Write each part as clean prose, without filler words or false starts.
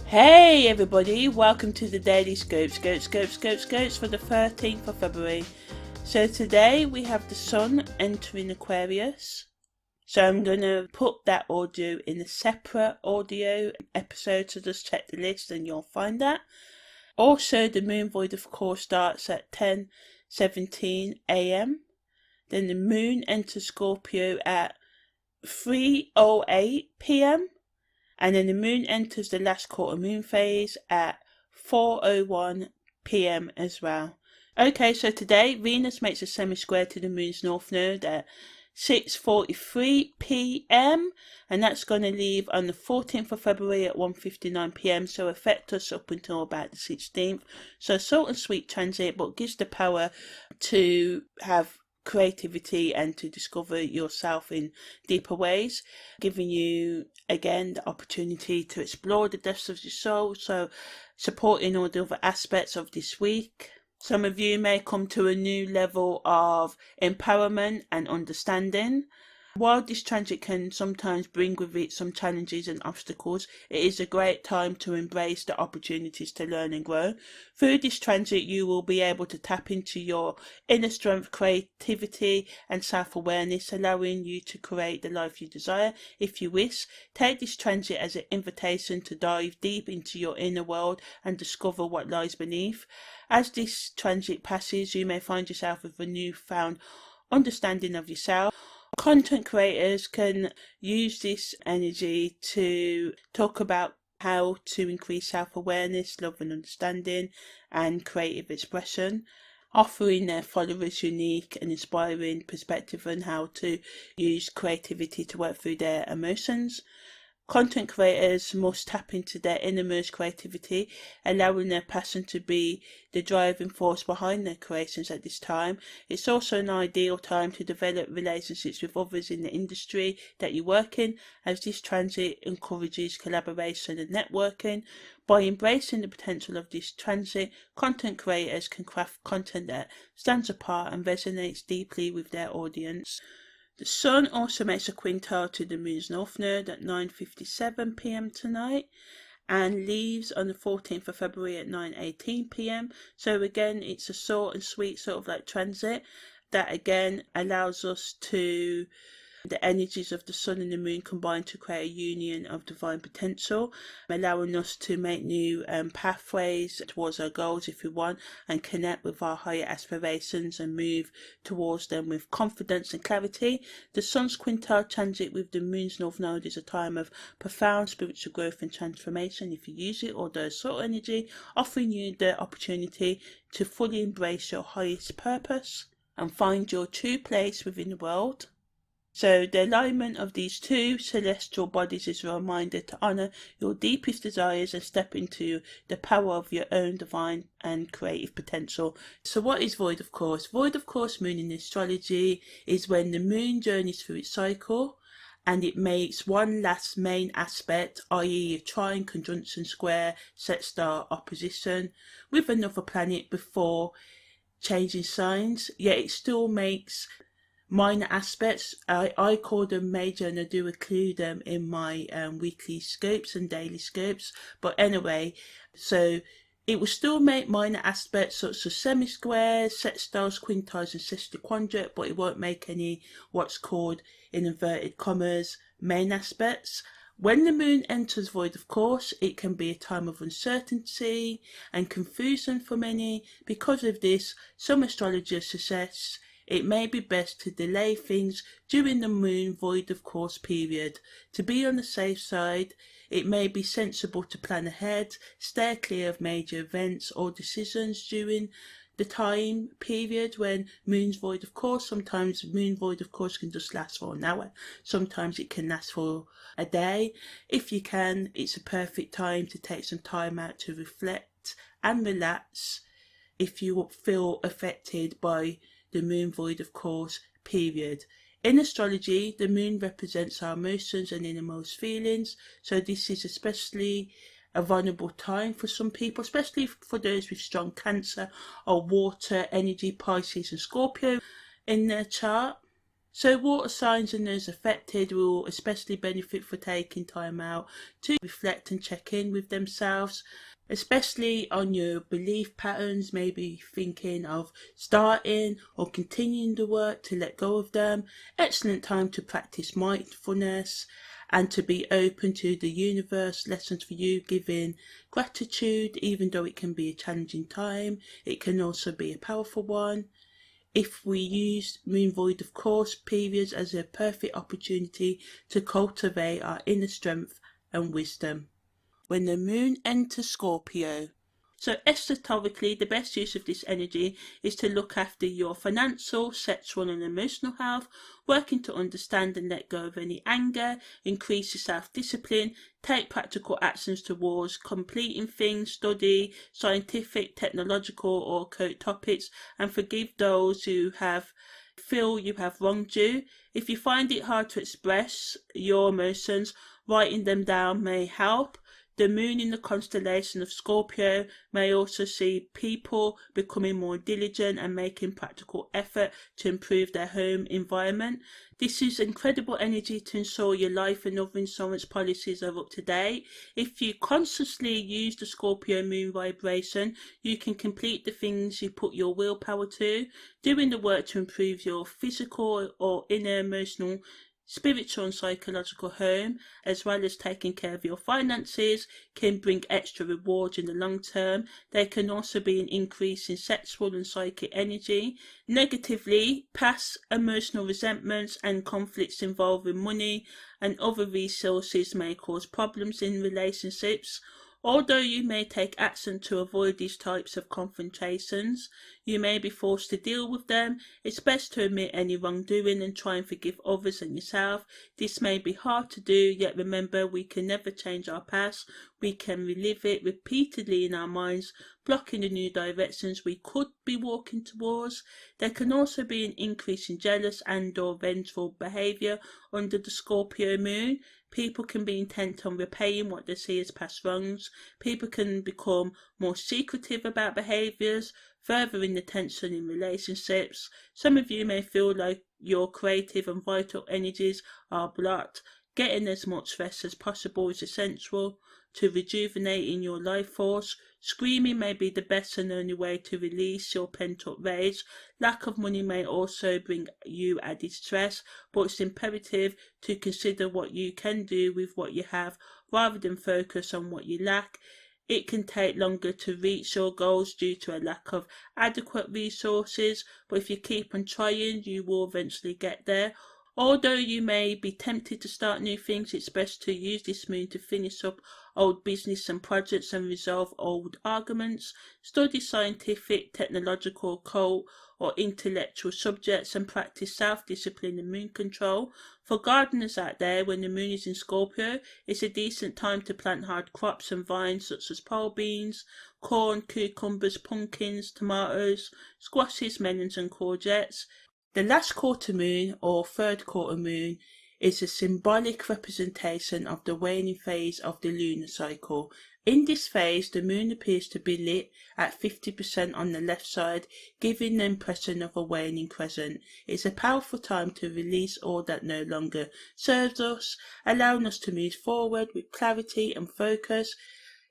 Hey everybody, welcome to the Daily Scopes for the 13th of February. So today we have the Sun entering Aquarius. So I'm going to put that audio in a separate audio episode, so just check the list and you'll find that. Also the moon void of course starts at 10:17 a.m. Then the moon enters Scorpio at 3:08 p.m. and then the moon enters the last quarter moon phase at 4:01 p.m. as well. Okay, so today Venus makes a semi-square to the moon's north node at 6:43 p.m. and that's going to leave on the 14th of February at 1:59 p.m. so affect us up until about the 16th. So short and sweet transit, but gives the power to have creativity and to discover yourself in deeper ways, giving you again the opportunity to explore the depths of your soul, so supporting all the other aspects of this week. Some of you may come to a new level of empowerment and understanding. While this transit can sometimes bring with it some challenges and obstacles, it is a great time to embrace the opportunities to learn and grow. Through this transit, you will be able to tap into your inner strength, creativity, and self-awareness, allowing you to create the life you desire. If you wish, take this transit as an invitation to dive deep into your inner world and discover what lies beneath. As this transit passes, you may find yourself with a newfound understanding of yourself. Content creators can use this energy to talk about how to increase self-awareness, love and understanding, and creative expression, offering their followers unique and inspiring perspective on how to use creativity to work through their emotions. Content creators must tap into their innermost creativity, allowing their passion to be the driving force behind their creations at this time. It's also an ideal time to develop relationships with others in the industry that you work in, as this transit encourages collaboration and networking. By embracing the potential of this transit, content creators can craft content that stands apart and resonates deeply with their audience. The Sun also makes a quintile to the moon's north node at 9:57 p.m. tonight and leaves on the 14th of February at 9:18 p.m. So again, it's a short and sweet sort of like transit that again allows us to the energies of the Sun and the Moon combine to create a union of divine potential, allowing us to make new pathways towards our goals if we want, and connect with our higher aspirations and move towards them with confidence and clarity. The Sun's quintile transit with the Moon's north node is a time of profound spiritual growth and transformation if you use it, although soul energy, offering you the opportunity to fully embrace your highest purpose and find your true place within the world. So the alignment of these two celestial bodies is a reminder to honour your deepest desires and step into the power of your own divine and creative potential. So what is void of course? Void of course moon in astrology is when the moon journeys through its cycle and it makes one last main aspect, i.e. a trine, conjunction, square, sextile, opposition with another planet before changing signs, yet it still makes minor aspects. I call them major and I do include them in my weekly scopes and daily scopes, but anyway, so it will still make minor aspects such as SemiSquares, sextiles, quintiles and Sesquiquadrate, but it won't make any what's called, in inverted commas, main aspects. When the moon enters void of course, it can be a time of uncertainty and confusion for many. Because of this, some astrologers suggest it may be best to delay things during the moon void of course period. To be on the safe side, it may be sensible to plan ahead, stay clear of major events or decisions during the time period when moon's void of course. Sometimes moon void of course can just last for an hour, sometimes it can last for a day. If you can, it's a perfect time to take some time out to reflect and relax if you feel affected by the moon void of course period. In astrology, the moon represents our emotions and innermost feelings, so this is especially a vulnerable time for some people, especially for those with strong Cancer or water energy, Pisces and Scorpio in their chart. So water signs and those affected will especially benefit for taking time out to reflect and check in with themselves, especially on your belief patterns, maybe thinking of starting or continuing the work to let go of them. Excellent time to practice mindfulness and to be open to the universe lessons for you, giving gratitude. Even though it can be a challenging time, it can also be a powerful one. If we use moon void of course periods as a perfect opportunity to cultivate our inner strength and wisdom. When the moon enters Scorpio. So esoterically, the best use of this energy is to look after your financial, sexual and emotional health, working to understand and let go of any anger, increase your self-discipline, take practical actions towards completing things, study scientific, technological or occult topics, and forgive those who feel you have wronged you. If you find it hard to express your emotions, writing them down may help. The moon in the constellation of Scorpio may also see people becoming more diligent and making practical effort to improve their home environment. This is incredible energy to ensure your life and other insurance policies are up to date. If you consciously use the Scorpio moon vibration, you can complete the things you put your willpower to, doing the work to improve your physical or inner emotional, spiritual and psychological home, as well as taking care of your finances, can bring extra rewards in the long term. There can also be an increase in sexual and psychic energy. Negatively, past emotional resentments and conflicts involving money and other resources may cause problems in relationships. Although you may take action to avoid these types of confrontations, you may be forced to deal with them. It's best to admit any wrongdoing and try and forgive others and yourself. This may be hard to do, yet remember we can never change our past. We can relive it repeatedly in our minds, blocking the new directions we could be walking towards. There can also be an increase in jealous and or vengeful behaviour under the Scorpio moon. People can be intent on repaying what they see as past wrongs. People can become more secretive about behaviours, furthering the tension in relationships. Some of you may feel like your creative and vital energies are blocked. Getting as much rest as possible is essential to rejuvenating your life force. Screaming may be the best and only way to release your pent-up rage. Lack of money may also bring you added stress, but it's imperative to consider what you can do with what you have rather than focus on what you lack. It can take longer to reach your goals due to a lack of adequate resources, but if you keep on trying, you will eventually get there. Although you may be tempted to start new things, it's best to use this moon to finish up old business and projects and resolve old arguments. Study scientific, technological, occult or intellectual subjects and practice self-discipline and moon control. For gardeners out there, when the moon is in Scorpio, it's a decent time to plant hard crops and vines such as pole beans, corn, cucumbers, pumpkins, tomatoes, squashes, melons and courgettes. The last quarter moon or third quarter moon is a symbolic representation of the waning phase of the lunar cycle. In this phase, the moon appears to be lit at 50% on the left side, giving the impression of a waning crescent. It's a powerful time to release all that no longer serves us, allowing us to move forward with clarity and focus.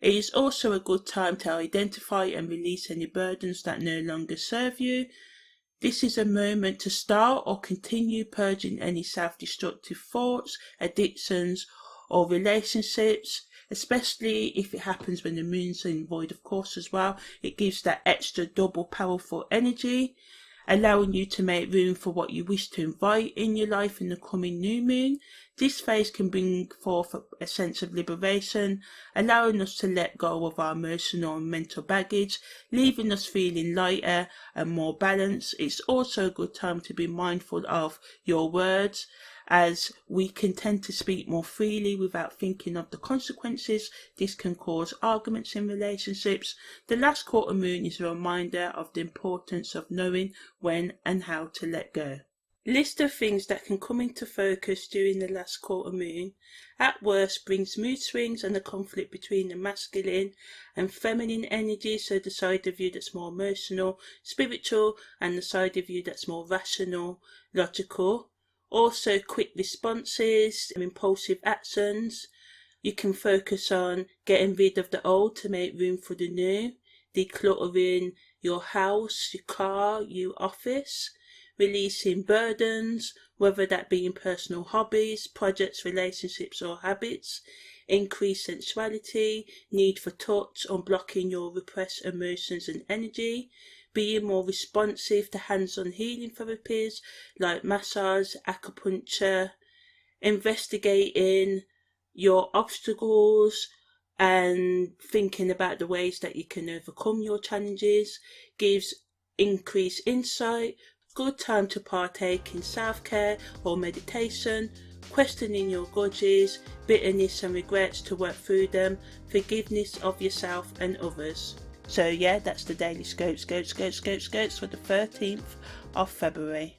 It is also a good time to identify and release any burdens that no longer serve you. This is a moment to start or continue purging any self-destructive thoughts, addictions or relationships, especially if it happens when the moon's in void of course as well. It gives that extra double powerful energy, allowing you to make room for what you wish to invite in your life in the coming new moon. This phase can bring forth a sense of liberation, allowing us to let go of our emotional and mental baggage, leaving us feeling lighter and more balanced. It's also a good time to be mindful of your words, as we can tend to speak more freely without thinking of the consequences. This can cause arguments in relationships. The last quarter moon is a reminder of the importance of knowing when and how to let go. List of things that can come into focus during the last quarter moon. At worst, brings mood swings and a conflict between the masculine and feminine energy, so the side of you that's more emotional, spiritual, and the side of you that's more rational, logical. Also quick responses and impulsive actions. You can focus on getting rid of the old to make room for the new, decluttering your house, your car, your office, releasing burdens, whether that be in personal hobbies, projects, relationships or habits, increased sensuality, need for touch, unblocking your repressed emotions and energy, being more responsive to hands-on healing therapies like massage, acupuncture, investigating your obstacles and thinking about the ways that you can overcome your challenges, gives increased insight, good time to partake in self-care or meditation, questioning your grudges, bitterness and regrets to work through them, forgiveness of yourself and others. So yeah, that's the daily scopes for the 13th of February.